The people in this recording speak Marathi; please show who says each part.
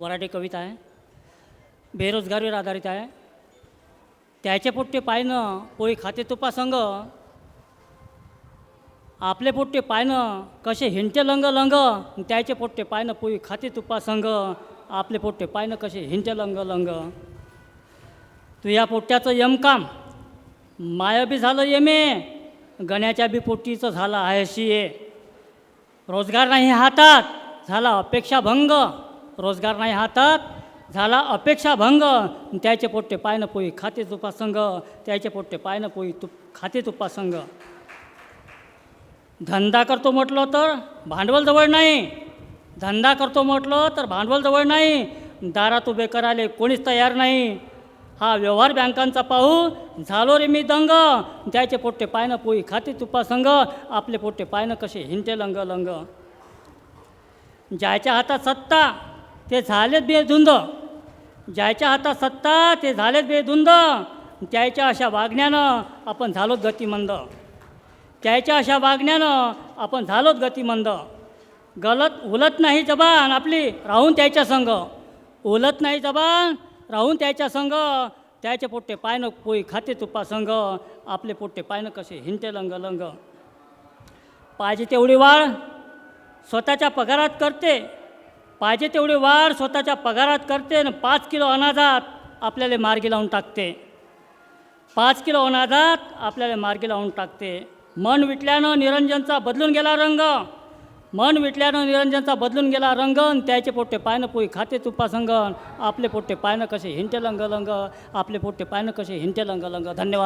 Speaker 1: वराठी कविता आहे, बेरोजगारीवर आधारित आहे. त्याचे पोट्टे पायनं पोळी खाते तुपा संग, आपले पोट्टे पायनं कसे हिंटे लंग लंग. त्याचे पोट्टे पायनं पोळी खाते तुपा संग, आपले पोट्टे पायनं कसे हिंटे लंग लंग. तू या पोट्ट्याचं यमकाम माय बी झालं यमे, गण्याच्या बी पोट्टीचं झालं आहेशी ये. रोजगार नाही हातात झाला अपेक्षाभंग, रोजगार नाही हातात झाला अपेक्षाभंग. त्याचे पोट्टे पायनं पोळी खाते तुपा संग, त्याचे पोट्टे पायनं पोळी खाते तुपा संग. धंदा करतो म्हटलं तर भांडवल जवळ नाही, धंदा करतो म्हटलं तर भांडवल जवळ नाही. दारात उभे करायला कोणीच तयार नाही. हा व्यवहार बँकांचा पाहू झालो रे मी दंग. त्याचे पोट्टे पायनं पोळी खाते तुपा संग, आपले पोट्टे पायनं कसे हिंटे लंग लंग. ज्याच्या हातात सत्ता ते झालेत बेधुंद, ज्याच्या हातात सत्ता ते झालेत बेधुंद. त्याच्या अशा वागण्यानं आपण झालोत गतिमंद, त्याच्या अशा वागण्यानं आपण झालोत गतिमंद. उलत नाही जबान आपली राहून त्याच्या संग, उलत नाही जबान राहून त्याच्या संग. त्याचे पोट्टे पायनं पोळी खाते तुपा संग, आपले पोट्टे पायनं कसे हिंटे लंग लंग. पाहिजे तेवढी वाढ स्वतःच्या पगारात करते, पाहिजे तेवढी वाढ स्वतःच्या पगारात करते. 5 किलो अनाजात आपल्याला मार्गी लावून टाकते, 5 किलो अनाजात आपल्याला मार्गी लावून टाकते. मन विटल्यानं निरंजनचा बदलून गेला रंग, मन विटल्यानं निरंजनचा बदलून गेला रंग. त्याचे पोट्टे पायनं पोळी खाते तुपा संग, आपले पोट्टे पायनं कसे हिंटे लंग लंग, आपले पोट्टे पायनं कसे हिंटे लंग लंग. धन्यवाद.